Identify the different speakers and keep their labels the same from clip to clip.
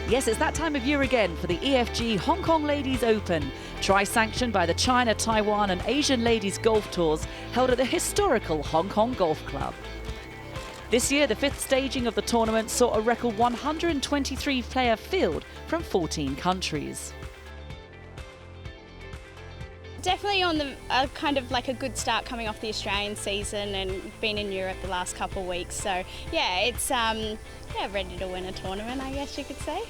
Speaker 1: Yes, it's that time of year again for the EFG Hong Kong Ladies Open, tri-sanctioned by the China, Taiwan and Asian Ladies Golf Tours, held at the historical Hong Kong Golf Club. This year, the fifth staging of the tournament saw a record 123-player field from 14 countries.
Speaker 2: Definitely on the kind of like a good start coming off the Australian season and been in Europe the last couple of weeks. So yeah, it's ready to win a tournament, I guess you could say.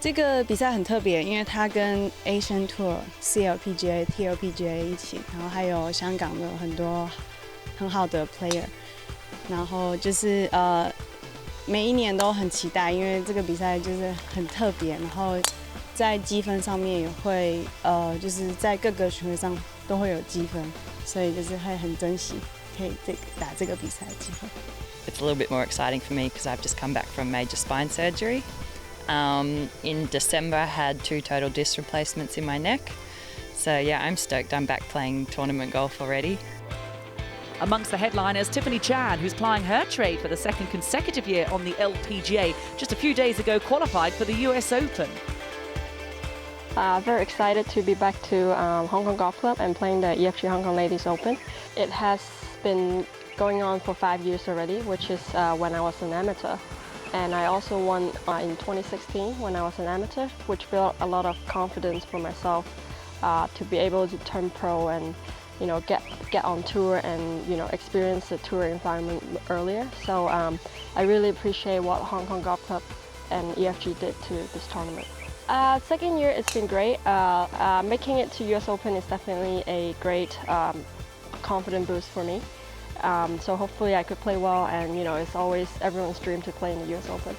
Speaker 3: 这个比赛很特别，因为它跟 Asian Tour、CLPGA、TLPGA 一起，然后还有香港的很多很好的 player， 然后就是每一年都很期待，因为这个比赛就是很特别，然后在积分上面也会就是在各个巡回上都会有积分，所以就是会很珍惜可以打这个比赛的机会。
Speaker 4: It's a little bit more exciting for me because I've just come back from major spine surgery. In December, I had 2 total disc replacements in my neck. So yeah, I'm stoked I'm back playing tournament golf already.
Speaker 1: Amongst the headliners, Tiffany Chan, who's plying her trade for the second consecutive year on the LPGA, just a few days ago qualified for the US Open.
Speaker 5: Very excited to be back to Hong Kong Golf Club and playing the EFG Hong Kong Ladies Open. It has been going on for 5 years already, which is when I was an amateur. And I also won in 2016 when I was an amateur, which built a lot of confidence for myself to be able to turn pro and get on tour and experience the tour environment earlier. So I really appreciate what Hong Kong Golf Club and EFG did to this tournament. Second year, it's been great. Making it to US Open is definitely a great confidence boost for me. So hopefully I could play well, and it's always everyone's dream to play in the US Open.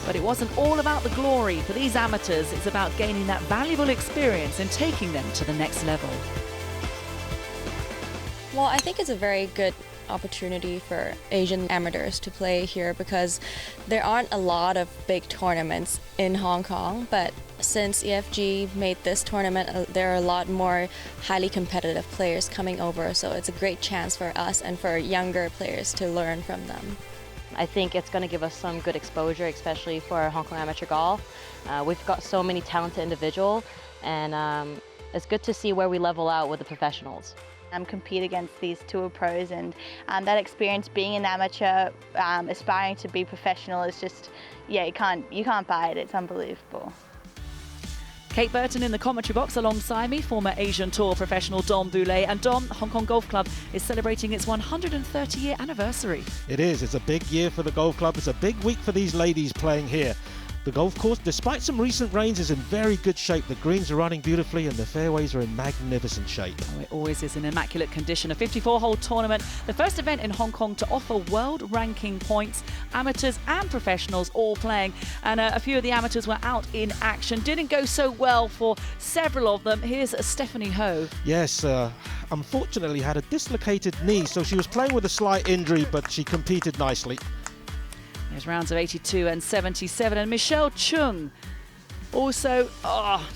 Speaker 1: But it wasn't all about the glory. For these amateurs, it's about gaining that valuable experience and taking them to the next level.
Speaker 6: Well, I think it's a very good opportunity for Asian amateurs to play here because there aren't a lot of big tournaments in Hong Kong, but since EFG made this tournament, there are a lot more highly competitive players coming over, so it's a great chance for us and for younger players to learn from them.
Speaker 7: I think it's going to give us some good exposure, especially for Hong Kong amateur golf. We've got so many talented individuals, and it's good to see where we level out with the professionals.
Speaker 8: Compete against these tour pros, and that experience being an amateur, aspiring to be professional is just, you can't buy it. It's unbelievable.
Speaker 1: Kate Burton in the commentary box alongside me, former Asian Tour professional Dom Boulay. And Dom, Hong Kong Golf Club is celebrating its 130-year anniversary.
Speaker 9: It is. It's a big year for the golf club. It's a big week for these ladies playing here. The golf course, despite some recent rains, is in very good shape. The greens are running beautifully and the fairways are in magnificent shape.
Speaker 1: Oh, it always is in immaculate condition. A 54-hole tournament, the first event in Hong Kong to offer world ranking points. Amateurs and professionals all playing. And a few of the amateurs were out in action. Didn't go so well for several of them. Here's Stephanie Ho.
Speaker 9: Yes, unfortunately had a dislocated knee, so she was playing with a slight injury, but she competed nicely.
Speaker 1: There's rounds of 82 and 77, and Michelle Chung also,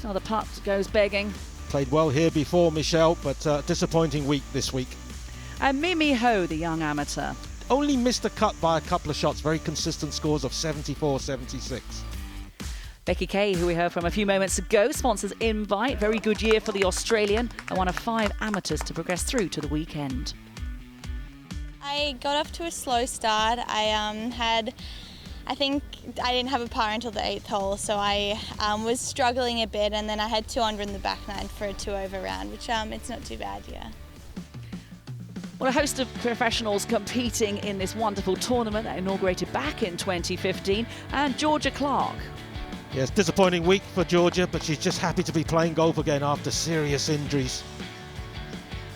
Speaker 1: another putt goes begging.
Speaker 9: Played well here before, Michelle, but disappointing week this week.
Speaker 1: And Mimi Ho, the young amateur.
Speaker 9: Only missed the cut by a couple of shots, very consistent scores of 74, 76.
Speaker 1: Becky Kay, who we heard from a few moments ago, sponsors Invite. Very good year for the Australian, and one of 5 amateurs to progress through to the weekend.
Speaker 10: I got off to a slow start. I think I didn't have a par until the 8th hole, so I was struggling a bit, and then I had 2 under in the back 9 for a 2-over round, which it's not too bad, yeah.
Speaker 1: Well, a host of professionals competing in this wonderful tournament that inaugurated back in 2015, and Georgia Clark.
Speaker 9: Yes, disappointing week for Georgia, but she's just happy to be playing golf again after serious injuries.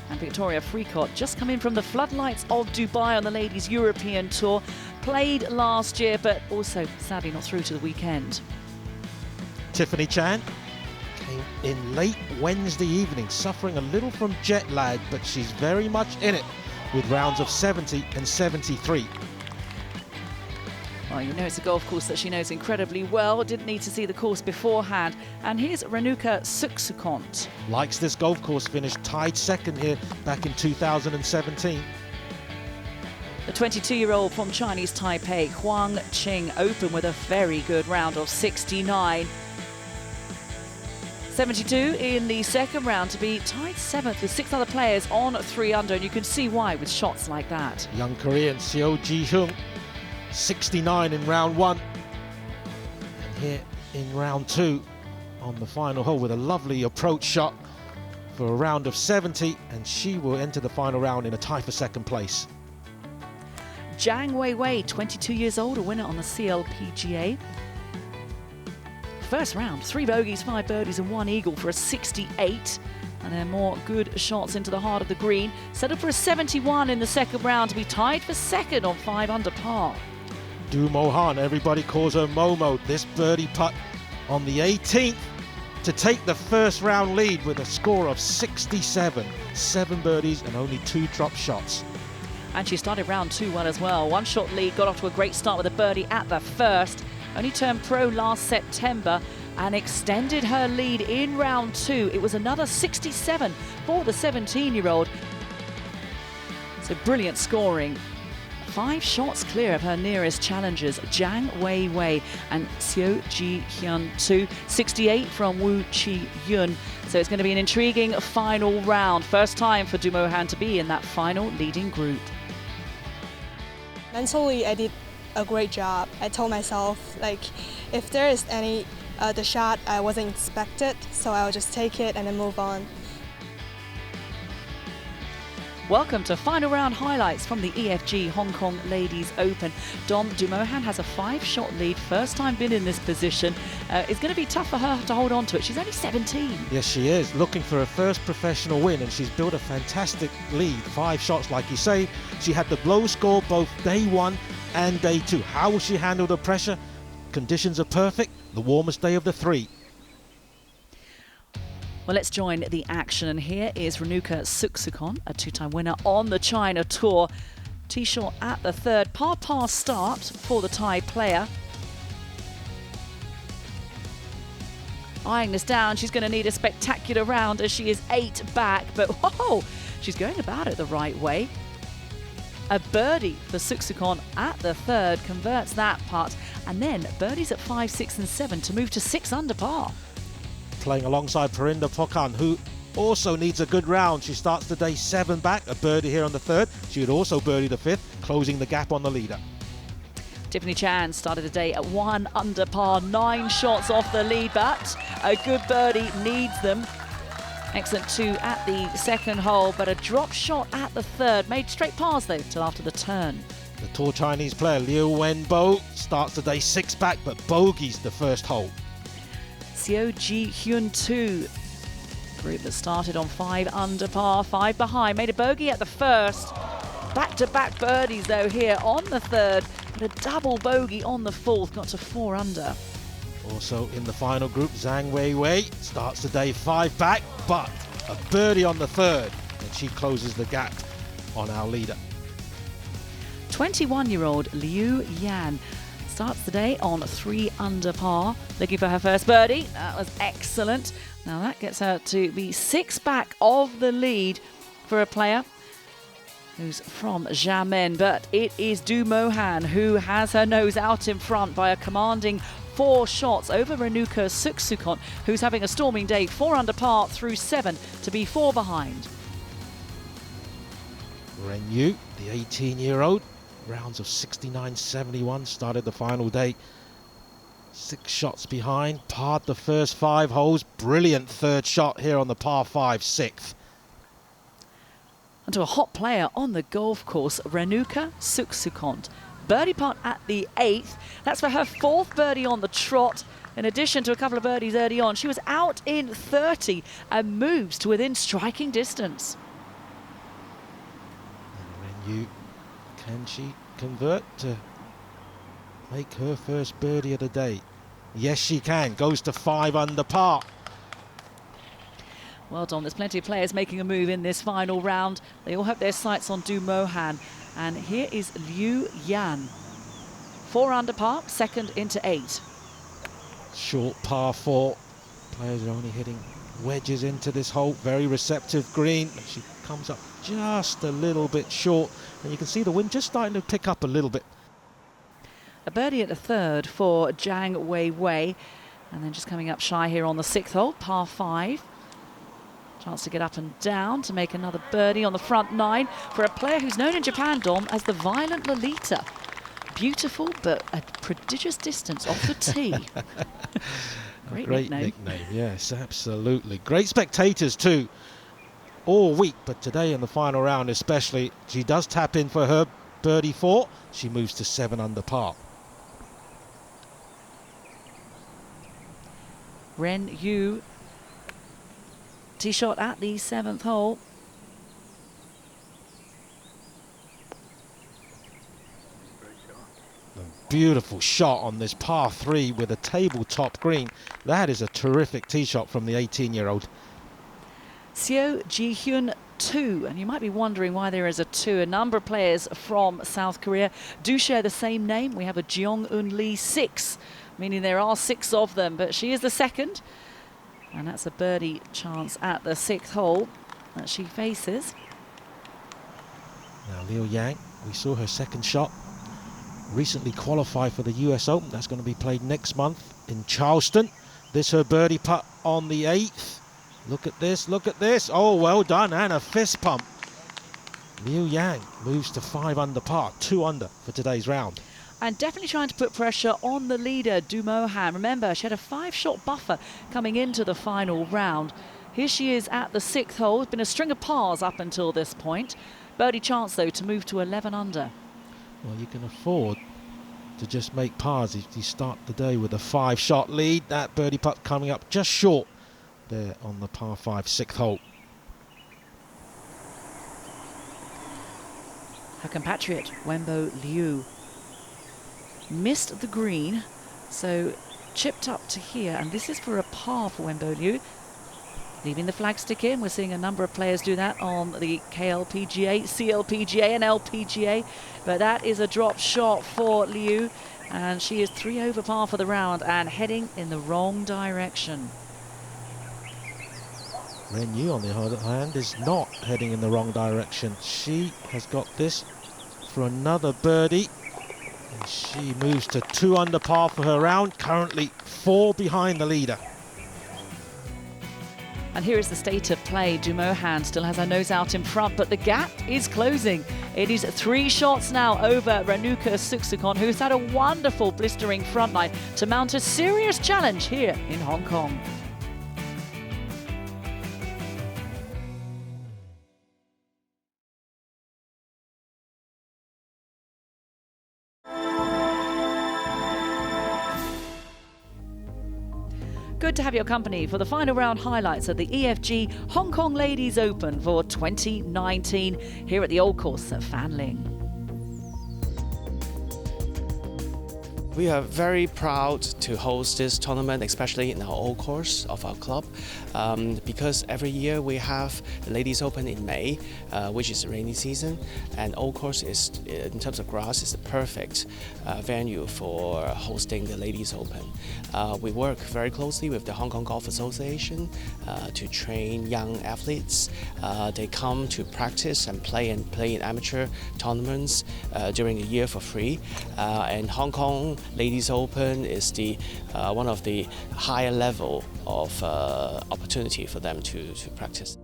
Speaker 1: And Victoria Freacott, just come in from the floodlights of Dubai on the Ladies European Tour. Played last year, but also sadly not through to the weekend.
Speaker 9: Tiffany Chan came in late Wednesday evening, suffering a little from jet lag, but she's very much in it with rounds of 70 and 73.
Speaker 1: Well, it's a golf course that she knows incredibly well. Didn't need to see the course beforehand. And here's Renuka Suksukont.
Speaker 9: Likes this golf course, finished tied second here back in 2017.
Speaker 1: The 22-year-old from Chinese Taipei, Huang Qing, opened with a very good round of 69. 72 in the second round to be tied 7th with 6 other players on 3 under, and you can see why with shots like that.
Speaker 9: Young Korean Seo Ji-hyun, 69 in round 1. And here in round 2 on the final hole with a lovely approach shot for a round of 70, and she will enter the final round in a tie for 2nd place.
Speaker 1: Zhang Weiwei, 22 years old, a winner on the CLPGA. First round, 3 bogeys, 5 birdies and 1 eagle for a 68. And then more good shots into the heart of the green. Settled for a 71 in the second round to be tied for 2nd on 5 under par.
Speaker 9: Du Mohan, everybody calls her Momo. This birdie putt on the 18th to take the first round lead with a score of 67. 7 birdies and only 2 drop shots.
Speaker 1: And she started round 2 well as well. 1 shot lead, got off to a great start with a birdie at the first. Only turned pro last September and extended her lead in round 2. It was another 67 for the 17-year-old. So brilliant scoring. 5 shots clear of her nearest challengers, Zhang Weiwei and Seo Ji-hyun, 68 from Wu Chi-yun. So it's going to be an intriguing final round. First time for Du Mohan to be in that final leading group.
Speaker 11: Mentally, I did a great job. I told myself, like, if there is any the shot I wasn't expected, so I'll just take it and then move on.
Speaker 1: Welcome to final round highlights from the EFG Hong Kong Ladies Open. Dom, Du Mohan has a 5-shot lead, first time been in this position. It's going to be tough for her to hold on to it. She's only 17.
Speaker 9: Yes, she is, looking for her first professional win, and she's built a fantastic lead. 5 shots, like you say. She had the low score both day 1 and day 2. How will she handle the pressure? Conditions are perfect, the warmest day of the 3.
Speaker 1: Well, let's join the action, and here is Renuka Suksukon, a 2-time winner on the China Tour. Tee shot at the 3rd, par start for the Thai player. Eyeing this down, she's going to need a spectacular round as she is 8 back, but whoa, she's going about it the right way. A birdie for Suksukon at the 3rd converts that putt, and then birdies at 5, 6 and 7 to move to 6 under par.
Speaker 9: Playing alongside Perinda Pokan, who also needs a good round. She starts the day 7 back, a birdie here on the 3rd. She would also birdie the 5th, closing the gap on the leader.
Speaker 1: Tiffany Chan started the day at 1 under par, 9 shots off the lead, but a good birdie needs them. Excellent 2 at the 2nd hole, but a drop shot at the 3rd. Made straight pars though till after the turn.
Speaker 9: The tall Chinese player Liu Wenbo starts the day 6 back, but bogeys the 1st hole.
Speaker 1: Seo Ji-hyun 2, group that started on 5 under par, 5 behind, made a bogey at the 1st. Back-to-back birdies though here on the 3rd, but a double bogey on the 4th, got to 4 under.
Speaker 9: Also in the final group, Zhang Weiwei starts the day 5 back, but a birdie on the 3rd, and she closes the gap on our leader.
Speaker 1: 21-year-old Liu Yan starts the day on 3 under par, looking for her first birdie. That was excellent. Now that gets her to be 6 back of the lead for a player who's from Xiamen, but it is Du Mohan who has her nose out in front by a commanding 4 shots over Renuka Suksukon, who's having a storming day, 4 under par through 7 to be 4 behind.
Speaker 9: Ren Yu, the 18-year-old, rounds of 69-71, started the final day 6 shots behind, parred the first 5 holes, brilliant 3rd shot here on the par 5, 6th.
Speaker 1: And to a hot player on the golf course, Renuka Suksukon. Birdie putt at the 8th. That's for her 4th birdie on the trot. In addition to a couple of birdies early on, she was out in 30 and moves to within striking distance.
Speaker 9: And Ren Yu, can she convert to make her first birdie of the day? Yes, she can. Goes to 5 under par.
Speaker 1: Well done. There's plenty of players making a move in this final round. They all have their sights on Du Mohan. And here is Liu Yan. 4 under par, 2nd into 8.
Speaker 9: Short par 4. Players are only hitting wedges into this hole, very receptive green. She comes up just a little bit short, and you can see the wind just starting to pick up a little bit.
Speaker 1: A birdie at the third for Zhang Weiwei, and then just coming up shy here on the 6th hole, par 5. Chance to get up and down to make another birdie on the front 9 for a player who's known in Japan, Dom, as the Violent Lolita. Beautiful, but a prodigious distance off the tee. Great nickname.
Speaker 9: Yes, absolutely. Great spectators too, all week, but today in the final round especially. She does tap in for her birdie 4. She moves to 7 under par.
Speaker 1: Ren Yu, tee shot at the 7th hole.
Speaker 9: Beautiful shot on this par 3 with a tabletop green. That is a terrific tee shot from the 18-year-old.
Speaker 1: Seo Ji-hyun 2, and you might be wondering why there is a 2. A number of players from South Korea do share the same name. We have a Jeong-eun Lee 6, meaning there are 6 of them, but she is the second, and that's a birdie chance at the 6th hole that she faces.
Speaker 9: Now Liu Yang, we saw her second shot. Recently qualified for the US Open. That's going to be played next month in Charleston. This her birdie putt on the 8th. Look at this, look at this. Oh, well done, and a fist pump. Liu Yang moves to 5 under par, 2 under for today's round.
Speaker 1: And definitely trying to put pressure on the leader, Du Mohan. Remember, she had a 5-shot buffer coming into the final round. Here she is at the 6th hole. It's been a string of pars up until this point. Birdie chance, though, to move to 11 under.
Speaker 9: Well, you can afford to just make pars if you start the day with a 5-shot lead. That birdie putt coming up just short there on the par 5 6th hole.
Speaker 1: Her compatriot, Wenbo Liu, missed the green, so chipped up to here, and this is for a par for Wenbo Liu. Leaving the flagstick in. We're seeing a number of players do that on the KLPGA, CLPGA and LPGA. But that is a drop shot for Liu. And she is 3 over par for the round and heading in the wrong direction.
Speaker 9: Ren Yu, on the other hand, is not heading in the wrong direction. She has got this for another birdie. And she moves to 2 under par for her round. Currently 4 behind the leader.
Speaker 1: And here is the state of play. Du Mohan still has her nose out in front, but the gap is closing. It is 3 shots now over Ranuka Suksukon, who's had a wonderful blistering front line to mount a serious challenge here in Hong Kong. Good to have your company for the final round highlights of the EFG Hong Kong Ladies Open for 2019 here at the Old Course at Fanling.
Speaker 12: We are very proud to host this tournament, especially in our old course of our club, because every year we have the Ladies Open in May, which is the rainy season, and old course is, in terms of grass, is the perfect venue for hosting the Ladies Open. We work very closely with the Hong Kong Golf Association to train young athletes. They come to practice and play in amateur tournaments during the year for free, and Hong Kong Ladies Open is the one of the higher level of opportunity for them to practice.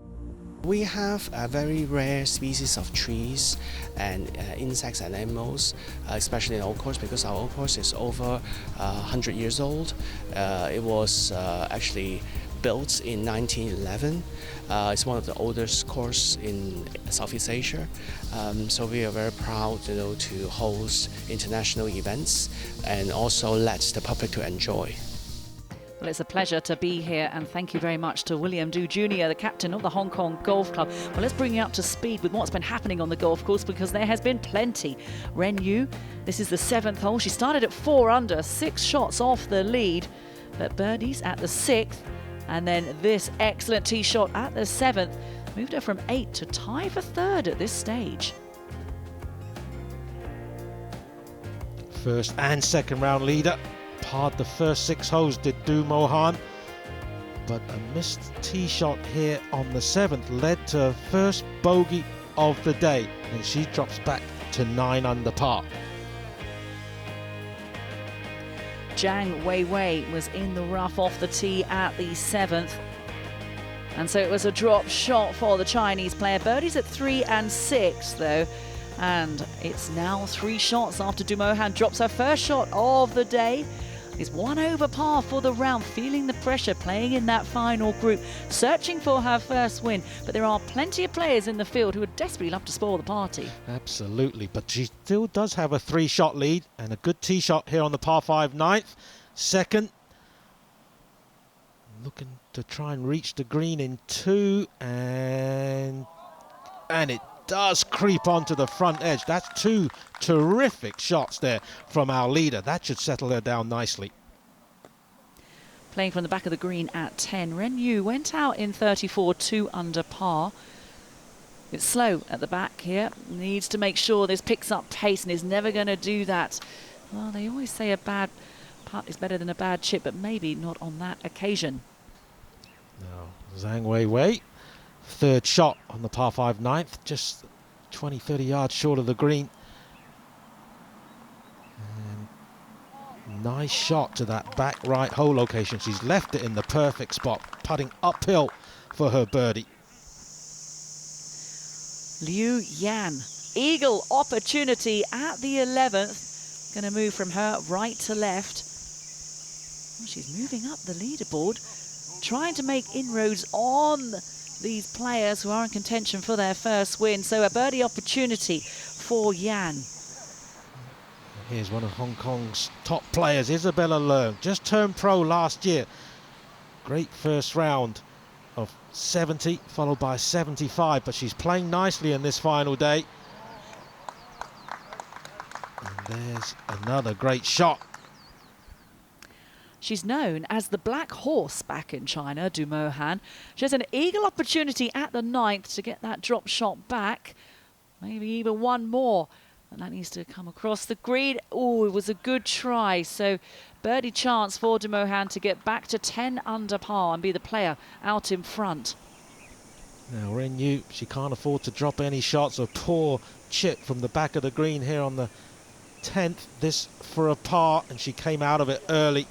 Speaker 12: We have a very rare species of trees and insects and animals, especially in our course, because our old course is over 100 years old. It was actually built in 1911. It's one of the oldest courses in Southeast Asia. So we are very proud, to host international events and also let the public to enjoy.
Speaker 1: Well, it's a pleasure to be here, and thank you very much to William Du Jr., the captain of the Hong Kong Golf Club. Well, let's bring you up to speed with what's been happening on the golf course, because there has been plenty. Ren Yu, this is the 7th hole. She started at 4 under, 6 shots off the lead, but birdies at the 6th, and then this excellent tee shot at the 7th moved her from 8 to tie for 3rd at this stage.
Speaker 9: First and second round leader. Parred the first 6 holes, did Du Mohan. but a missed tee shot here on the 7th led to her first bogey of the day, and she drops back to 9 under par.
Speaker 1: Zhang Weiwei was in the rough off the tee at the 7th. And so it was a drop shot for the Chinese player. Birdies at 3 and 6 though. And it's now 3 shots after Du Mohan drops her first shot of the day. Is 1 over par for the round, feeling the pressure, playing in that final group, searching for her first win. But there are plenty of players in the field who would desperately love to spoil the party.
Speaker 9: Absolutely, but she still does have a 3-shot lead and a good tee shot here on the par 5 9th. Second, looking to try and reach the green in 2, and it does creep onto the front edge. That's 2 terrific shots there from our leader. That should settle her down nicely.
Speaker 1: Playing from the back of the green at 10, Ren Yu went out in 34, 2 under par. It's slow at the back here. Needs to make sure this picks up pace, and is never going to do that. Well, they always say a bad putt is better than a bad chip, but maybe not on that occasion.
Speaker 9: Now, Zhang Weiwei, 3rd shot on the par 5 9th, just 20-30 yards short of the green. And nice shot to that back right hole location. She's left it in the perfect spot, putting uphill for her birdie.
Speaker 1: Liu Yan, eagle opportunity at the 11th. Going to move from her right to left. Well, she's moving up the leaderboard, trying to make inroads on these players who are in contention for their first win. So a birdie opportunity for Yan.
Speaker 9: Here's one of Hong Kong's top players, Isabella Leung. Just turned pro last year. Great first round of 70, followed by 75, but she's playing nicely in this final day. And there's another great shot.
Speaker 1: She's known as the Black Horse back in China, Du Mohan. She has an eagle opportunity at the 9th to get that drop shot back. Maybe even one more. And that needs to come across the green. Oh, it was a good try. So birdie chance for Du Mohan to get back to 10 under par and be the player out in front.
Speaker 9: Now Ren Yu, she can't afford to drop any shots. A poor chip from the back of the green here on the 10th. This for a par, and she came out of it early.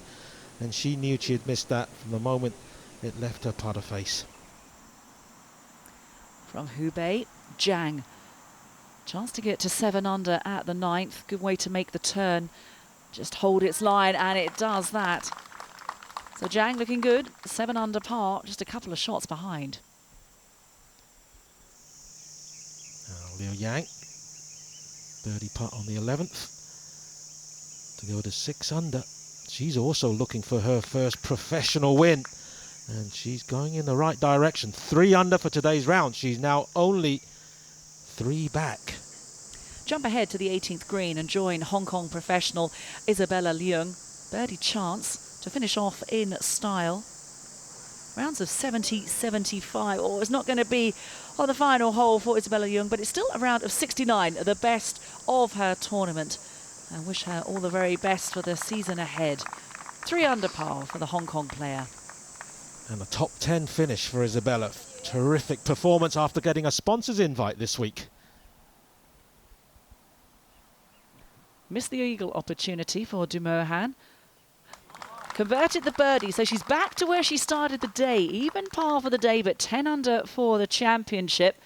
Speaker 9: And she knew she had missed that from the moment it left her putter face.
Speaker 1: From Hubei, Zhang. Chance to get to 7 under at the 9th. Good way to make the turn. Just hold its line, and it does that. So Zhang looking good. 7 under par, just a couple of shots behind.
Speaker 9: Now Liu Yang, birdie putt on the 11th to go to 6 under. She's also looking for her first professional win, and she's going in the right direction. 3 under for today's round. She's now only 3 back.
Speaker 1: Jump ahead to the 18th green and join Hong Kong professional Isabella Leung. Birdie chance to finish off in style. Rounds of 70, 75. Oh, it's not going to be on the final hole for Isabella Leung, but it's still a round of 69, the best of her tournament. I wish her all the very best for the season ahead. 3 under par for the Hong Kong player.
Speaker 9: And a top 10 finish for Isabella. Terrific performance after getting a sponsor's invite this week.
Speaker 1: Missed the eagle opportunity for Du Mohan. Converted the birdie, so she's back to where she started the day. Even par for the day, but 10 under for the championship.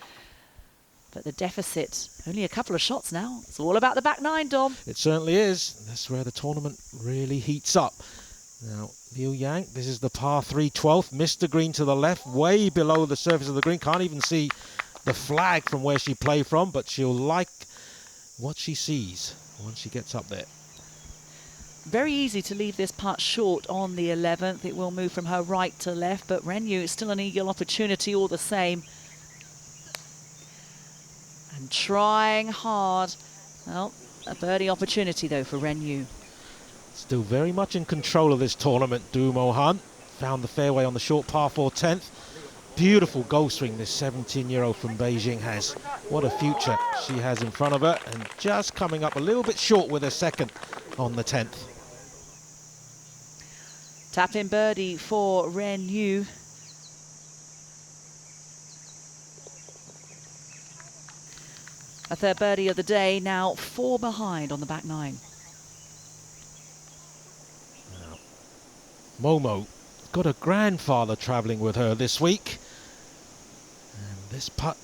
Speaker 1: But the deficit, only a couple of shots now. It's all about the back 9, Dom.
Speaker 9: It certainly is. That's where the tournament really heats up. Now, Liu Yang, this is the par 3 12th. Missed the green to the left, way below the surface of the green. Can't even see the flag from where she played from, but she'll like what she sees once she gets up there.
Speaker 1: Very easy to leave this putt short on the 11th. It will move from her right to left, but Ren Yu is still an eagle opportunity all the same. And trying hard. Well, a birdie opportunity though for Ren Yu.
Speaker 9: Still very much in control of this tournament, Du Mohan. Found the fairway on the short par 4 10th. Beautiful golf swing this 17-year-old from Beijing has. What a future she has in front of her, and just coming up a little bit short with her second on the 10th.
Speaker 1: Tap in birdie for Ren Yu. A third birdie of the day, now 4 behind on the back 9.
Speaker 9: Now, Momo got a grandfather travelling with her this week. And this putt,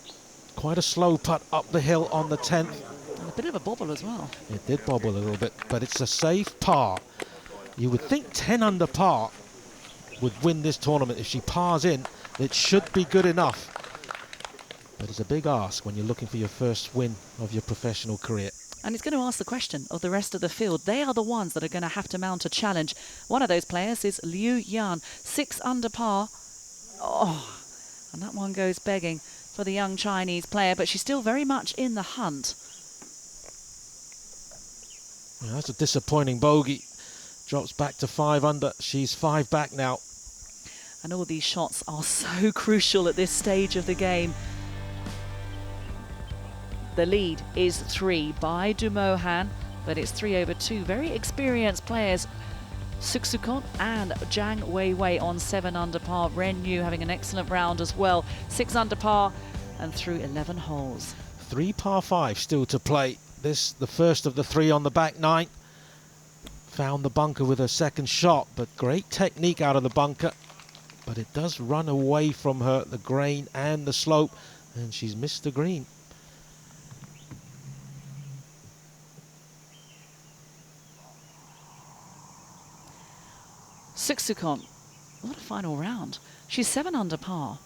Speaker 9: quite a slow putt up the hill on the 10th.
Speaker 1: And a bit of a bobble as well.
Speaker 9: It did bobble a little bit, but it's a safe par. You would think 10 under par would win this tournament. If she pars in, it should be good enough. But it's a big ask when you're looking for your first win of your professional career.
Speaker 1: And it's going to ask the question of the rest of the field. They are the ones that are going to have to mount a challenge. One of those players is Liu Yan, 6 under par. Oh, and that one goes begging for the young Chinese player, but she's still very much in the hunt.
Speaker 9: Yeah, that's a disappointing bogey. Drops back to 5 under. She's 5 back now.
Speaker 1: And all these shots are so crucial at this stage of the game. The lead is 3 by Du Mohan, but it's 3 over 2 very experienced players. Suksukon and Zhang Weiwei on 7 under par. Ren Yu having an excellent round as well. 6 under par and through 11 holes.
Speaker 9: 3 par 5 still to play. This, the first of the 3 on the back 9. Found the bunker with her second shot, but great technique out of the bunker. But it does run away from her, the grain and the slope, and she's missed the green.
Speaker 1: Suksukon, what a final round. She's 7 under par.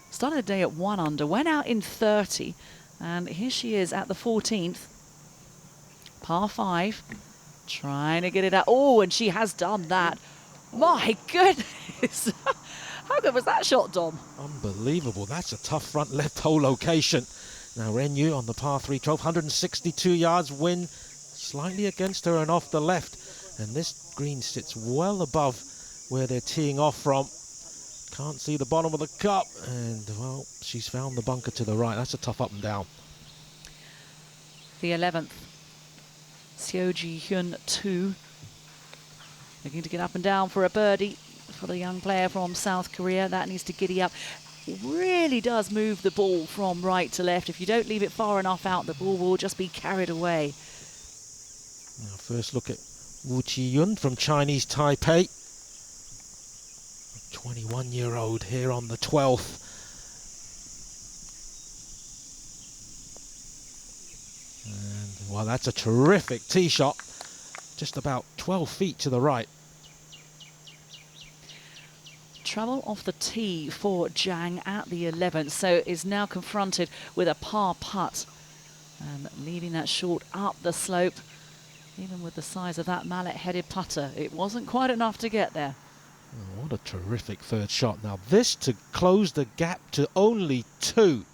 Speaker 1: Started the day at 1 under, went out in 30, and here she is at the 14th. Par 5, trying to get it out. Oh, and she has done that. My goodness. How good was that shot, Dom?
Speaker 9: Unbelievable. That's a tough front left hole location. Now Ren Yu on the par 3 12, 162 yards, wind slightly against her and off the left. And this green sits well above where they're teeing off from. Can't see the bottom of the cup. And, well, she's found the bunker to the right. That's a tough up and down.
Speaker 1: The 11th. Seo Ji-hyun 2. Looking to get up and down for a birdie for the young player from South Korea. That needs to giddy up. Really does move the ball from right to left. If you don't leave it far enough out, the ball will just be carried away.
Speaker 9: Now first look at Wu Chi-yun from Chinese Taipei. 21-year-old here on the 12th. And, well, that's a terrific tee shot. Just about 12 feet to the right.
Speaker 1: Trouble off the tee for Zhang at the 11th, so is now confronted with a par putt. And leaving that short up the slope, even with the size of that mallet-headed putter, it wasn't quite enough to get there.
Speaker 9: Oh, what a terrific third shot. Now this to close the gap to only 2.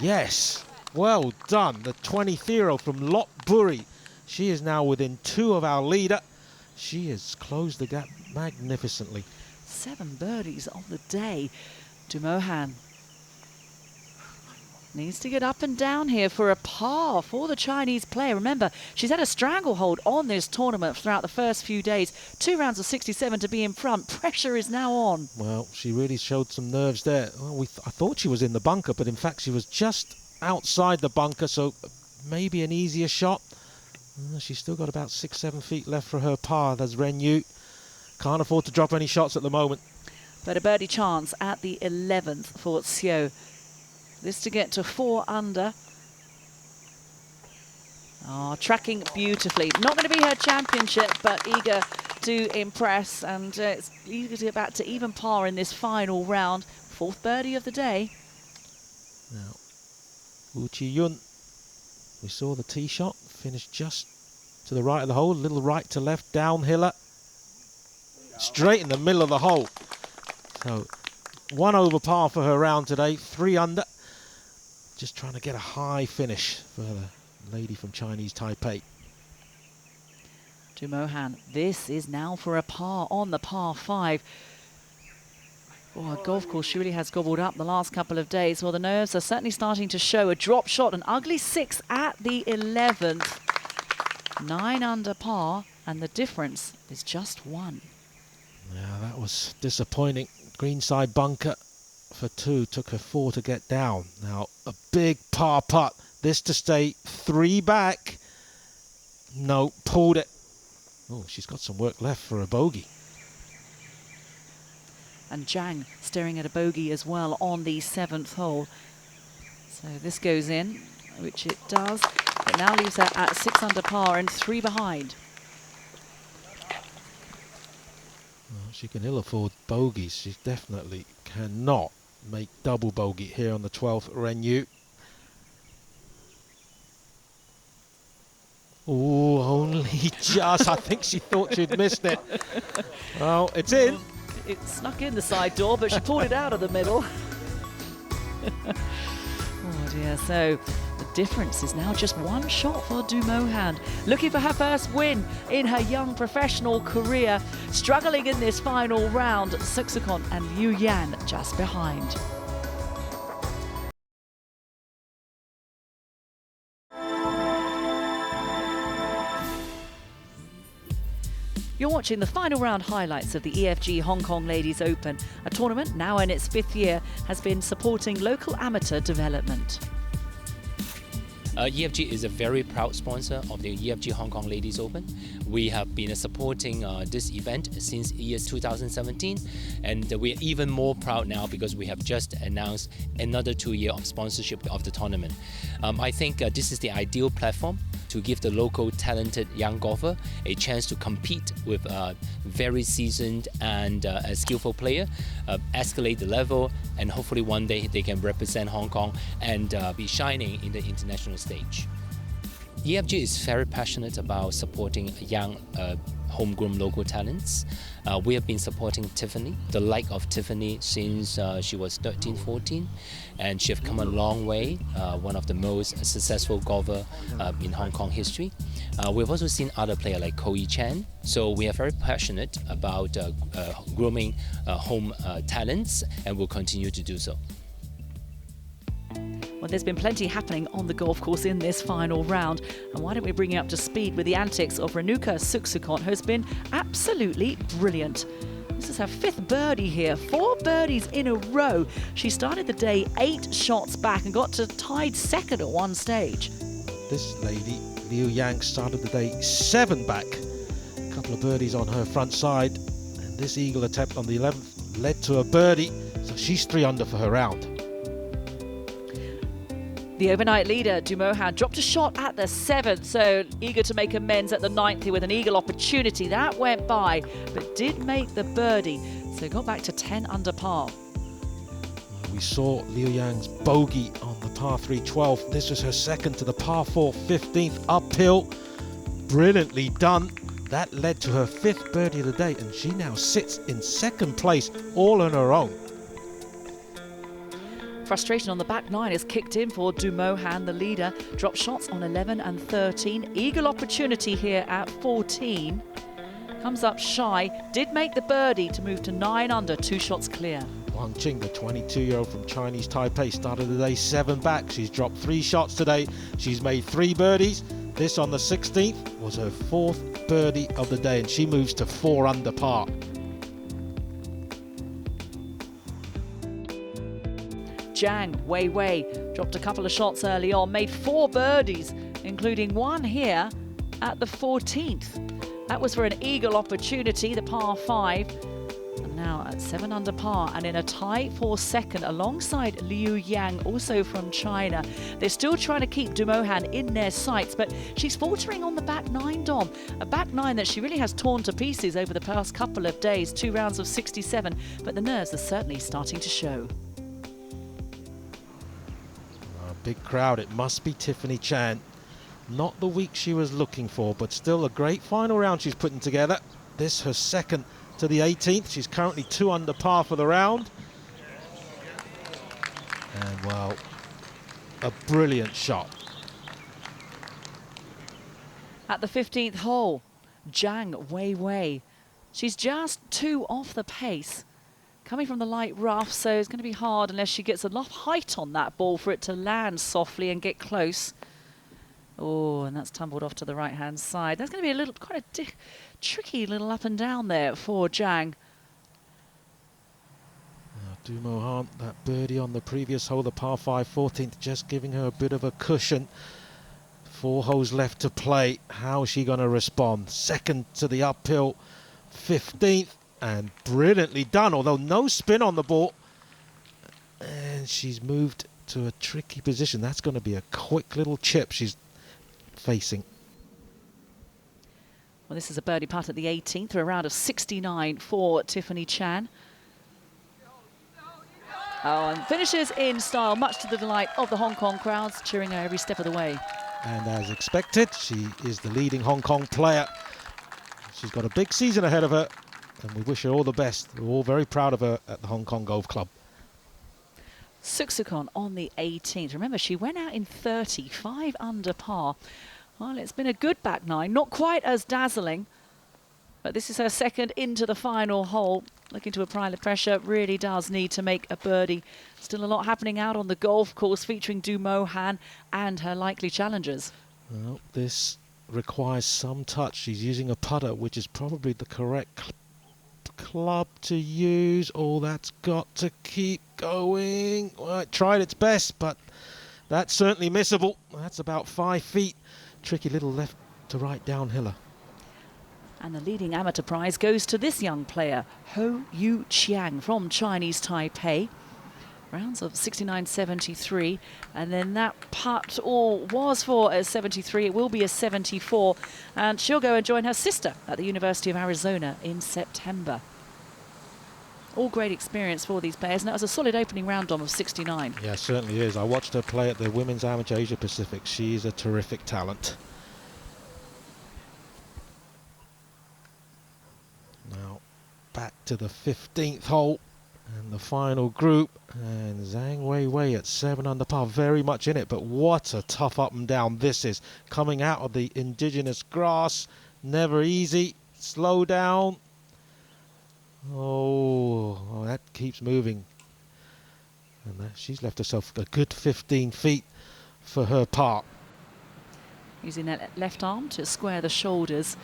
Speaker 9: Yes, well done. The 20-year-old from Lopburi. She is now within 2 of our leader. She has closed the gap magnificently.
Speaker 1: 7 birdies on the day. Du Mohan needs to get up and down here for a par for the Chinese player. Remember, she's had a stranglehold on this tournament throughout the first few days. 2 rounds of 67 to be in front. Pressure is now on.
Speaker 9: Well, she really showed some nerves there. Well, I thought she was in the bunker, but in fact she was just outside the bunker, so maybe an easier shot. She's still got about 6-7 feet left for her par. There's Ren Yu. Can't afford to drop any shots at the moment.
Speaker 1: But a birdie chance at the 11th for Seo. This to get to 4 under. Oh, tracking beautifully. Not going to be her championship, but eager to impress. And it's eager to get back to even par in this final round. 4th birdie of the day.
Speaker 9: Now, Wu Chi-yun. We saw the tee shot. Finished just to the right of the hole. A little right to left, downhiller. Straight in the middle of the hole. So, 1 over par for her round today. 3 under. Just trying to get a high finish for the lady from Chinese Taipei.
Speaker 1: Du Mohan, this is now for a par on the par 5. Oh, a golf course she really has gobbled up the last couple of days. Well, the nerves are certainly starting to show. A drop shot, an ugly 6 at the 11th. 9 under par, and the difference is just 1.
Speaker 9: Yeah, that was disappointing. Greenside bunker for 2, took her 4 to get down. Now a big par putt, this to stay 3 back. No, pulled it. Oh, she's got some work left for a bogey.
Speaker 1: And Zhang staring at a bogey as well on the 7th hole. So this goes in, which it does. It now leaves her at 6 under par and 3 behind.
Speaker 9: Well, she can ill afford bogeys. She definitely cannot make double bogey here on the 12th Renyu. Oh, only just. I think she thought she'd missed it. Well, it's in.
Speaker 1: It snuck in the side door, but she pulled it out of the middle. Oh dear, so the difference is now just 1 shot for Du Mohan. Looking for her first win in her young professional career. Struggling in this final round, Suksukon and Liu Yan just behind. You're watching the final round highlights of the EFG Hong Kong Ladies Open. A tournament now in its 5th year has been supporting local amateur development.
Speaker 13: EFG is a very proud sponsor of the EFG Hong Kong Ladies Open. We have been supporting this event since year 2017, and we're even more proud now because we have just announced another 2 years of sponsorship of the tournament. I think this is the ideal platform to give the local talented young golfer a chance to compete with a very seasoned and a skillful player, escalate the level, and hopefully one day they can represent Hong Kong and be shining in the international stage. EFG is very passionate about supporting young homegrown local talents. We have been supporting Tiffany, the like of Tiffany, since she was 13, 14, and she has come a long way, one of the most successful golfer in Hong Kong history. We've also seen other players like Chan, so we are very passionate about grooming home talents, and will continue to do so.
Speaker 1: Well, there's been plenty happening on the golf course in this final round. And why don't we bring you up to speed with the antics of Renuka Suksukon, who's been absolutely brilliant. This is her 5th birdie here, 4 birdies in a row. She started the day 8 shots back and got to tied 2nd at one stage.
Speaker 9: This lady, Liu Yang, started the day 7 back. A couple of birdies on her front side. And this eagle attempt on the 11th led to a birdie. So she's 3 under for her round.
Speaker 1: The overnight leader, Du Mohan, dropped a shot at the 7th, so eager to make amends at the 9th here with an eagle opportunity. That went by, but did make the birdie, so got back to 10 under par.
Speaker 9: We saw Liu Yang's bogey on the par 3 12th. This was her 2nd to the par 4 15th uphill. Brilliantly done. That led to her 5th birdie of the day, and she now sits in 2nd place all on her own.
Speaker 1: Frustration on the back 9 is kicked in for Du Mohan, the leader. Dropped shots on 11 and 13. Eagle opportunity here at 14. Comes up shy. Did make the birdie to move to 9 under, 2 shots clear.
Speaker 9: Wang Qing, the 22-year-old from Chinese Taipei, started the day 7 back. She's dropped 3 shots today. She's made 3 birdies. This on the 16th was her 4th birdie of the day, and she moves to 4 under par.
Speaker 1: Zhang, Wei, dropped a couple of shots early on, made 4 birdies, including 1 here at the 14th. That was for an eagle opportunity, the par 5. And now at 7 under par and in a tie for 2nd alongside Liu Yang, also from China. They're still trying to keep Du Mohan in their sights, but she's faltering on the back 9, Dom. A back 9 that she really has torn to pieces over the past couple of days, 2 rounds of 67, but the nerves are certainly starting to show.
Speaker 9: Big crowd, it must be Tiffany Chan. Not the week she was looking for, but still a great final round she's putting together. This her 2nd to the 18th. She's currently 2 under par for the round. And well, a brilliant shot.
Speaker 1: At the 15th hole, Zhang Wei. She's just 2 off the pace. Coming from the light rough, so it's going to be hard unless she gets enough height on that ball for it to land softly and get close. Oh, and that's tumbled off to the right-hand side. That's going to be quite a tricky little up and down there for Zhang.
Speaker 9: Du Mohan, that birdie on the previous hole, the par 5 14th, just giving her a bit of a cushion. 4 holes left to play. How is she going to respond? Second to the uphill, 15th, and brilliantly done, although no spin on the ball. And she's moved to a tricky position. That's going to be a quick little chip she's facing.
Speaker 1: Well, this is a birdie putt at the 18th for a round of 69 for Tiffany Chan. Oh, and finishes in style, much to the delight of the Hong Kong crowds, cheering her every step of the way.
Speaker 9: And as expected, she is the leading Hong Kong player. She's got a big season ahead of her, and we wish her all the best. We're all very proud of her at the Hong Kong Golf Club.
Speaker 1: Suksikon on the 18th. Remember, she went out in 30, 5 under par. Well, it's been a good back nine, not quite as dazzling, but this is her second into the final hole. Looking to apply the pressure, really does need to make a birdie. Still a lot happening out on the golf course, featuring Du Mohan and her likely challengers.
Speaker 9: Well, this requires some touch. She's using a putter, which is probably the correct club to use. Oh, that's got to keep going. Well, it tried its best, but that's certainly missable. That's about 5 feet. Tricky little left to right downhiller.
Speaker 1: And the leading amateur prize goes to this young player, Ho Yu Chiang from Chinese Taipei. Rounds of 69.73, and then that putt all was for a 73. It will be a 74, and she'll go and join her sister at the University of Arizona in September. All great experience for these players, and that was a solid opening round, Dom, of 69.
Speaker 9: Yeah, certainly is. I watched her play at the Women's Amateur Asia Pacific. She's a terrific talent. Now back to the 15th hole and the final group, and Zhang Weiwei at 7 under par, very much in it, but what a tough up and down this is. Coming out of the indigenous grass, never easy. Slow down. Oh, that keeps moving, and she's left herself a good 15 feet for her par.
Speaker 1: Using that left arm to square the shoulders.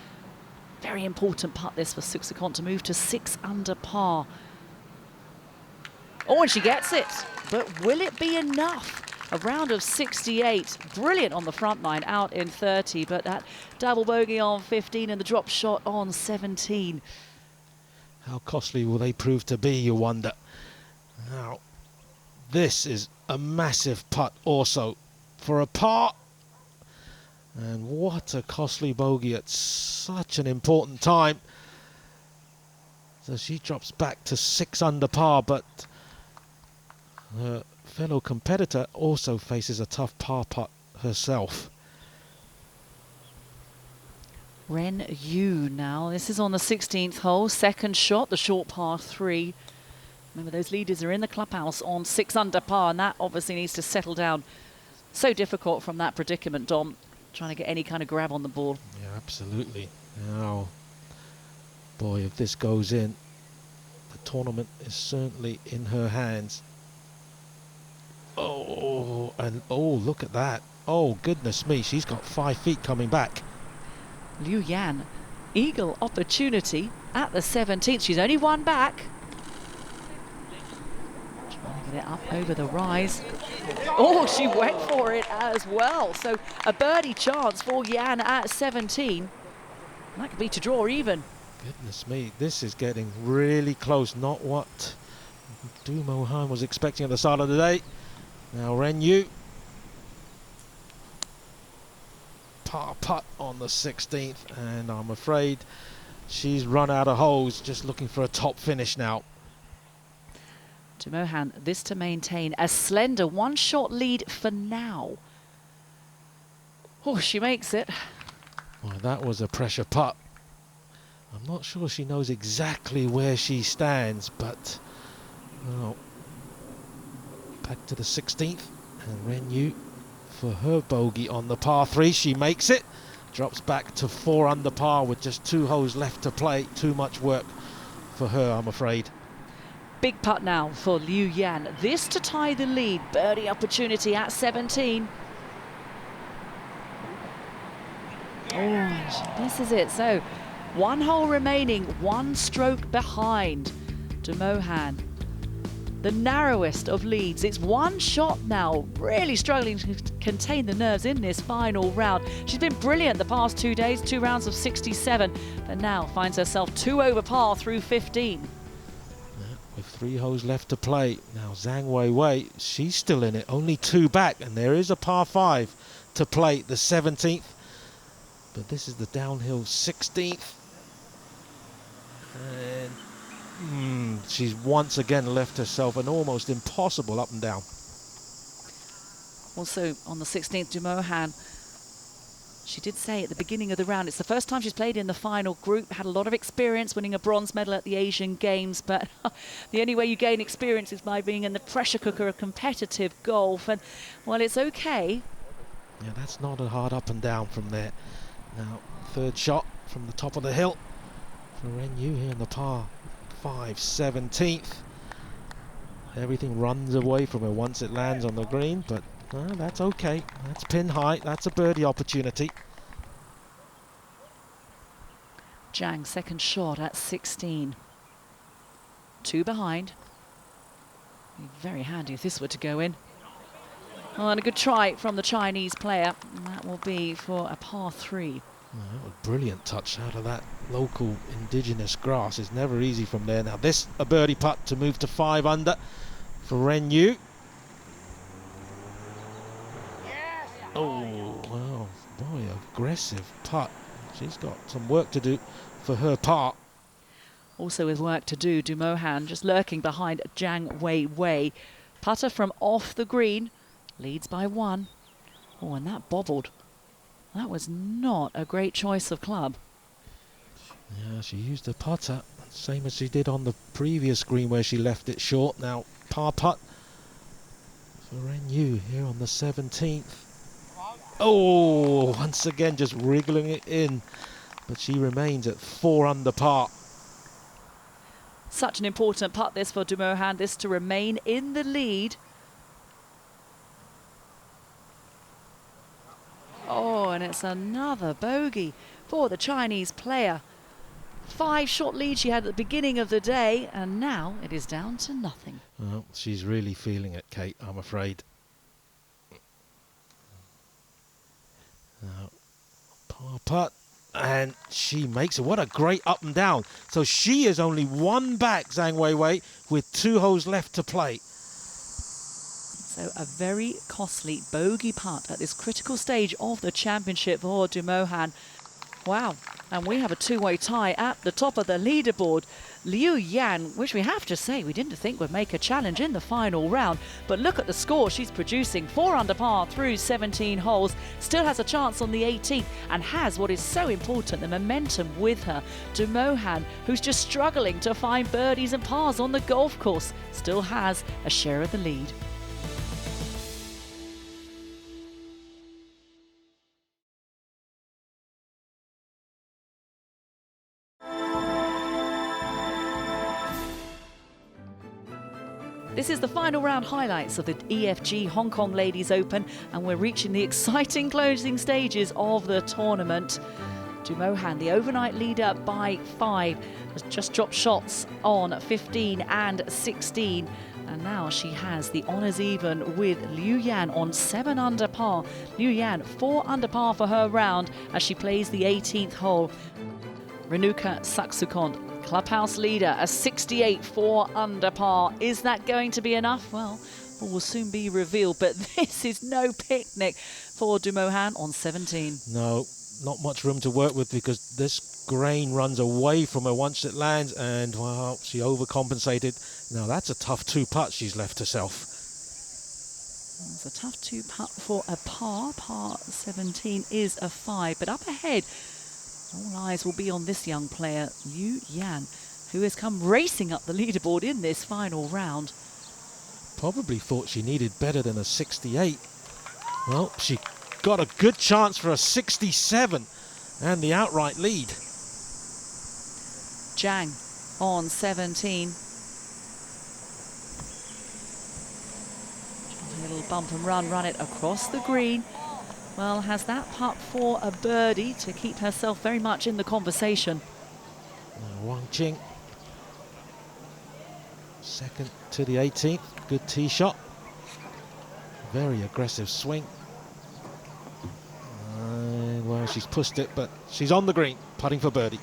Speaker 1: Very important putt this for Suksikon to move to 6 under par. Oh, and she gets it, but will it be enough? A round of 68, brilliant on the front line, out in 30, but that double bogey on 15 and the drop shot on 17.
Speaker 9: How costly will they prove to be, you wonder? Now, this is a massive putt also for a par. And what a costly bogey at such an important time. So she drops back to 6 under par, but her fellow competitor also faces a tough par putt herself.
Speaker 1: Ren Yu now. This is on the 16th hole. Second shot, the short par 3. Remember, those leaders are in the clubhouse on 6 under par, and that obviously needs to settle down. So difficult from that predicament, Dom, trying to get any kind of grab on the ball.
Speaker 9: Yeah, absolutely. Now, boy, if this goes in, the tournament is certainly in her hands. Oh, and oh, look at that. Oh, goodness me, she's got 5 feet coming back.
Speaker 1: Liu Yan, eagle opportunity at the 17th. She's only 1 back. Trying to get it up over the rise. Oh, she went for it as well. So a birdie chance for Yan at 17. That could be to draw even.
Speaker 9: Goodness me, this is getting really close. Not what Du Mohan was expecting at the start of the day. Now Ren Yu. Par putt on the 16th, and I'm afraid she's run out of holes, just looking for a top finish now.
Speaker 1: Du Mohan, this to maintain a slender 1-shot lead for now. Oh, she makes it.
Speaker 9: Well, that was a pressure putt. I'm not sure she knows exactly where she stands, but well, back to the 16th, and Ren Yu for her bogey on the par 3. She makes it, drops back to 4 under par with just 2 holes left to play. Too much work for her, I'm afraid.
Speaker 1: Big putt now for Liu Yan. This to tie the lead. Birdie opportunity at 17. Oh, this is it. So 1 hole remaining, 1 stroke behind. Du Mohan the narrowest of leads. It's one shot now, really struggling to contain the nerves in this final round. She's been brilliant the past 2 days, 2 rounds of 67, but now finds herself 2 over par through 15.
Speaker 9: With 3 holes left to play. Now Zhang Weiwei, she's still in it, only 2 back, and there is a par 5 to play, the 17th. But this is the downhill 16th. And she's once again left herself an almost impossible up and down.
Speaker 1: Also on the 16th, Dumohan, she did say at the beginning of the round, it's the first time she's played in the final group, had a lot of experience winning a bronze medal at the Asian Games, but the only way you gain experience is by being in the pressure cooker of competitive golf. And, well, it's okay.
Speaker 9: Yeah, that's not a hard up and down from there. Now, 3rd shot from the top of the hill for Ren Yu here in the par 5, 17th. Everything runs away from her once it lands on the green, but that's okay. That's pin high. That's a birdie opportunity.
Speaker 1: Zhang, second shot at 16. 2 behind. Be very handy if this were to go in. Oh, and a good try from the Chinese player. And that will be for a par 3.
Speaker 9: A brilliant touch out of that local indigenous grass. It's never easy from there. Now this, a birdie putt to move to 5 under for Ren Yu. Oh, wow, boy, aggressive putt. She's got some work to do for her part.
Speaker 1: Also with work to do, Dumohan just lurking behind Zhang Weiwei. Putter from off the green, leads by 1. Oh, and that bobbled. That was not a great choice of club.
Speaker 9: Yeah, she used the putter, same as she did on the previous green where she left it short. Now, par putt for Ren Yu here on the 17th. Oh, once again just wriggling it in, but she remains at 4 under par.
Speaker 1: Such an important putt this for Dumohan, this to remain in the lead. Oh, and it's another bogey for the Chinese player. 5 shot lead she had at the beginning of the day, and now it is down to nothing.
Speaker 9: Well, she's really feeling it, Kate, I'm afraid. Now, par putt, and she makes it. What a great up and down. So she is only 1 back, Zhang Weiwei, with 2 holes left to play.
Speaker 1: So a very costly bogey putt at this critical stage of the championship for Dumohan. Wow, and we have a 2-way tie at the top of the leaderboard. Liu Yan, which we have to say we didn't think would make a challenge in the final round, but look at the score she's producing. 4 under par through 17 holes, still has a chance on the 18th, and has what is so important, the momentum with her. Dumohan, who's just struggling to find birdies and pars on the golf course, still has a share of the lead. This is the final round highlights of the EFG Hong Kong Ladies Open, and we're reaching the exciting closing stages of the tournament. Dumohan, the overnight leader by 5, has just dropped shots on 15 and 16. And now she has the honours even with Liu Yan on 7 under par. Liu Yan 4 under par for her round as she plays the 18th hole. Renuka Saksukon, clubhouse leader, a 68, 4 under par. Is that going to be enough? Well, all will soon be revealed, but this is no picnic for Dumohan on 17.
Speaker 9: No, not much room to work with because this grain runs away from her once it lands, and well, she overcompensated. Now that's a tough 2 putt she's left herself.
Speaker 1: It's a tough 2 putt for a par. Par 17 is a 5, but up ahead, all eyes will be on this young player, Liu Yan, who has come racing up the leaderboard in this final round.
Speaker 9: Probably thought she needed better than a 68. Well, she got a good chance for a 67 and the outright lead.
Speaker 1: Zhang on 17. A little bump and run it across the green. Well, has that putt for a birdie to keep herself very much in the conversation.
Speaker 9: Wang Qing Second to the 18th. Good tee shot. Very aggressive swing. And well, she's pushed it, but she's on the green, putting for birdie.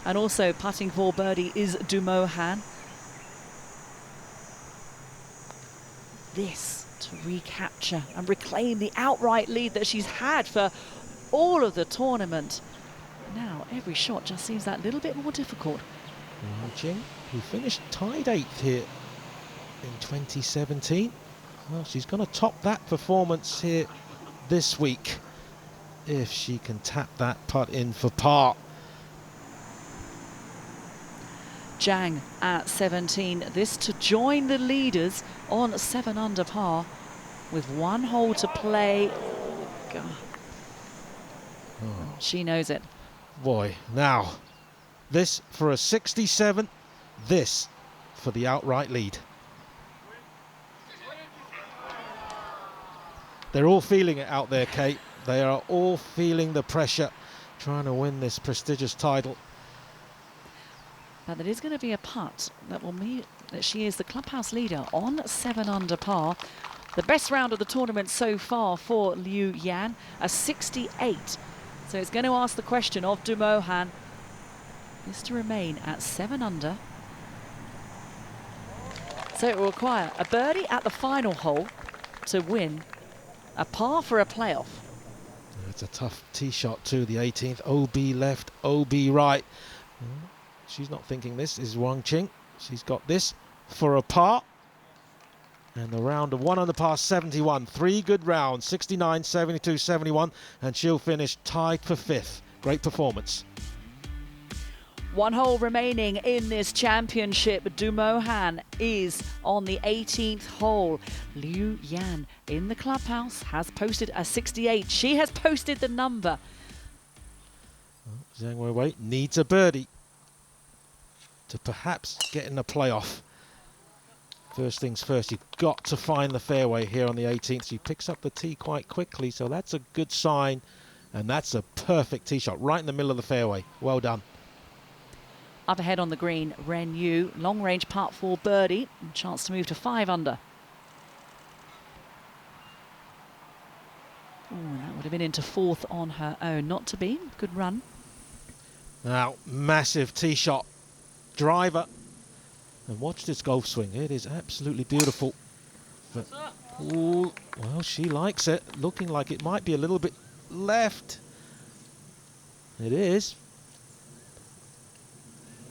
Speaker 1: And also putting for birdie is Du Mo Han. This to recapture and reclaim the outright lead that she's had for all of the tournament. Now every shot just seems that little bit more difficult.
Speaker 9: Wang Jing, who finished tied 8th here in 2017. Well, she's going to top that performance here this week if she can tap that putt in for par.
Speaker 1: Zhang at 17. This to join the leaders on 7 under par with 1 hole to play. God.
Speaker 9: Oh.
Speaker 1: She knows it.
Speaker 9: Boy, now this for a 67, this for the outright lead. They're all feeling it out there, Kate. They are all feeling the pressure, trying to win this prestigious title.
Speaker 1: But there is going to be a putt that will mean that she is the clubhouse leader on 7 under par. The best round of the tournament so far for Liu Yan, a 68. So it's going to ask the question of Du Mo Han is to remain at 7 under. So it will require a birdie at the final hole to win, a par for a playoff.
Speaker 9: It's a tough tee shot too, the 18th. OB left, OB right. She's not thinking this is Wang Qing. She's got this for a par. And the round of 1 under par 71. 3 good rounds, 69, 72, 71. And she'll finish tied for 5th. Great performance.
Speaker 1: 1 hole remaining in this championship. Du Mo Han is on the 18th hole. Liu Yan in the clubhouse has posted a 68. She has posted the number.
Speaker 9: Zhang Weiwei needs a birdie to perhaps get in the playoff. First things first, you've got to find the fairway here on the 18th. She picks up the tee quite quickly, so that's a good sign. And that's a perfect tee shot, right in the middle of the fairway. Well done.
Speaker 1: Up ahead on the green, Ren Yu, long range putt for birdie. Chance to move to 5 under. Ooh, that would have been into 4th on her own. Not to be. Good run.
Speaker 9: Now, massive tee shot. Driver. And watch this golf swing. It is absolutely beautiful. But, ooh, well, she likes it. Looking like it might be a little bit left. It is.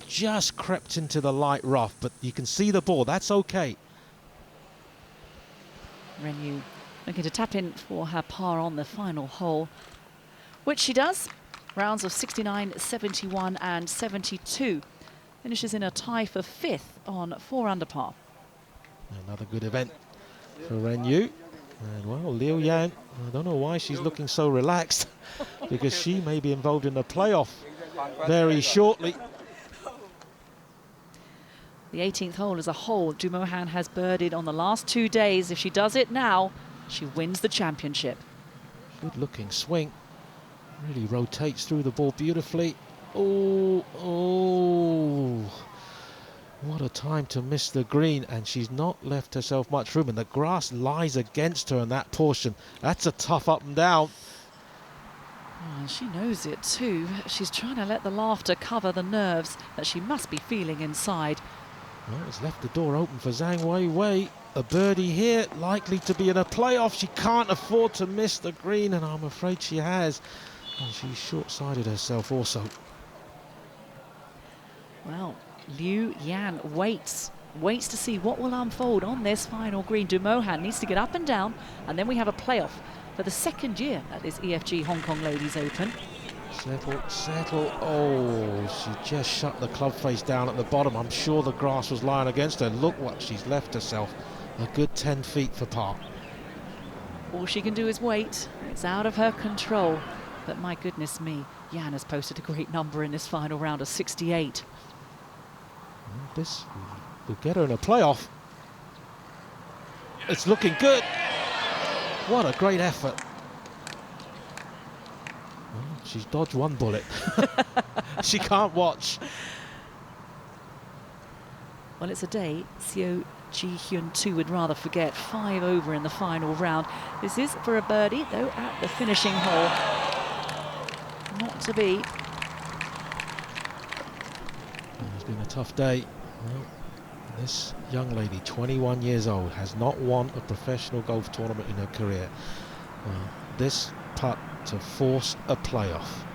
Speaker 9: Just crept into the light rough, but you can see the ball. That's okay.
Speaker 1: Ren Yu looking to tap in for her par on the final hole, which she does. Rounds of 69, 71 and 72. Finishes in a tie for 5th on 4 under par.
Speaker 9: Another good event for Ren Yu. And well, Liu Yan, I don't know why she's looking so relaxed because she may be involved in the playoff very shortly.
Speaker 1: The 18th hole as a hole, Du Mo Han has birdied on the last 2 days. If she does it now, she wins the championship.
Speaker 9: Good looking swing. Really rotates through the ball beautifully. Oh, oh. What a time to miss the green, and she's not left herself much room, and the grass lies against her in that portion. That's a tough up and down.
Speaker 1: Oh, and she knows it too. She's trying to let the laughter cover the nerves that she must be feeling inside.
Speaker 9: Well, it's left the door open for Zhang Weiwei. A birdie here, likely to be in a playoff. She can't afford to miss the green, and I'm afraid she has. And she's short-sighted herself also.
Speaker 1: Well, Liu Yan waits to see what will unfold on this final green. Du Mo Han needs to get up and down, and then we have a playoff for the 2nd year at this EFG Hong Kong Ladies Open.
Speaker 9: Settle, settle. Oh, she just shut the club face down at the bottom. I'm sure the grass was lying against her. Look what she's left herself. A good 10 feet for par.
Speaker 1: All she can do is wait. It's out of her control. But my goodness me, Yan has posted a great number in this final round of 68.
Speaker 9: This will get her in a playoff. It's looking good. What a great effort. Well, she's dodged 1 bullet. She can't watch.
Speaker 1: Well, it's a day Seo Ji-hyun-2 would rather forget. 5 over in the final round. This is for a birdie, though, at the finishing hole. Not to be.
Speaker 9: It's been a tough day. Well, this young lady, 21 years old, has not won a professional golf tournament in her career. This putt to force a playoff.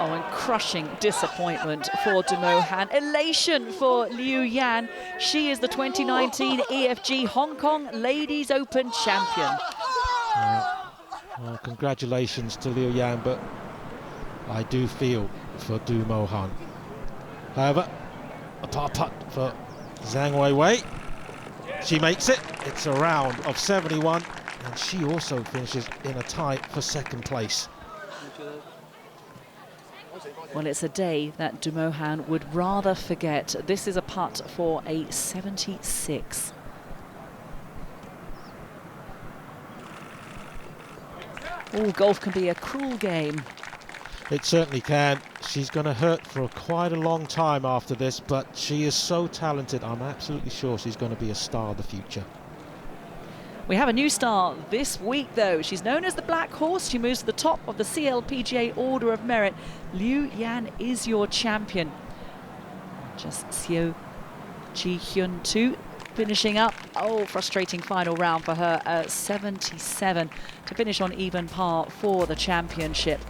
Speaker 1: Oh, and crushing disappointment for Do Mo-han. Elation for Liu Yan. She is the 2019 EFG Hong Kong Ladies Open champion.
Speaker 9: Well, congratulations to Liu Yan, but I do feel for Do Mo-han. However, a par putt for Zhang Weiwei. She makes it. It's a round of 71, and she also finishes in a tie for second place.
Speaker 1: Well, it's a day that Do Mo-han would rather forget. This is a putt for a 76. Oh, golf can be a cruel game.
Speaker 9: It certainly can. She's going to hurt for quite a long time after this, but she is so talented. I'm absolutely sure she's going to be a star of the future.
Speaker 1: We have a new star this week, though. She's known as the Black Horse. She moves to the top of the CLPGA Order of Merit. Liu Yan is your champion. Just Seo Ji-hyun-2 finishing up. Oh, frustrating final round for her at 77 to finish on even par for the championship.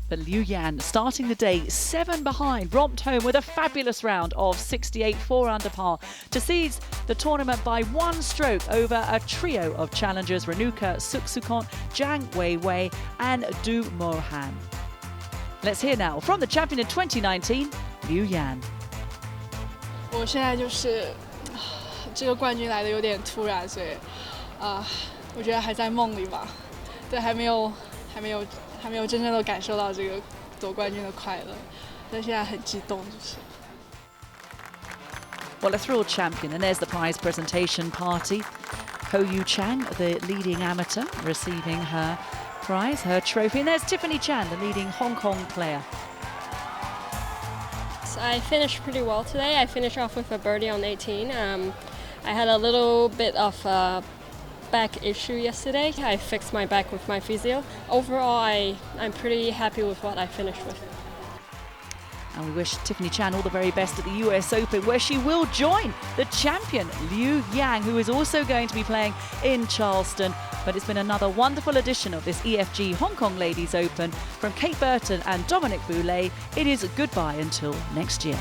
Speaker 1: But Liu Yan, starting the day 7 behind, romped home with a fabulous round of 68, 4 under par, to seize the tournament by 1 stroke over a trio of challengers: Renuka Suksukon, Zhang Weiwei and Do Mo-han. Let's hear now from the champion in 2019, Liu Yan.
Speaker 11: 我现在就是这个冠军来的有点突然，所以我觉得还在梦里吧，对，还没有真正的感受到这个夺冠军的快乐，但现在很激动，就是。
Speaker 1: Well, a thrilled champion, and there's the prize presentation party. Ho Yu Chang, the leading amateur, receiving her prize, her trophy, and there's Tiffany Chan, the leading Hong Kong player.
Speaker 5: I finished pretty well today. I finished off with a birdie on 18. I had a little bit of back issue yesterday. I fixed my back with my physio. Overall, I'm pretty happy with what I finished with.
Speaker 1: And we wish Tiffany Chan all the very best at the US Open, where she will join the champion, Liu Yan, who is also going to be playing in Charleston. But it's been another wonderful edition of this EFG Hong Kong Ladies Open. From Kate Burton and Dominic Boulay, it is goodbye until next year.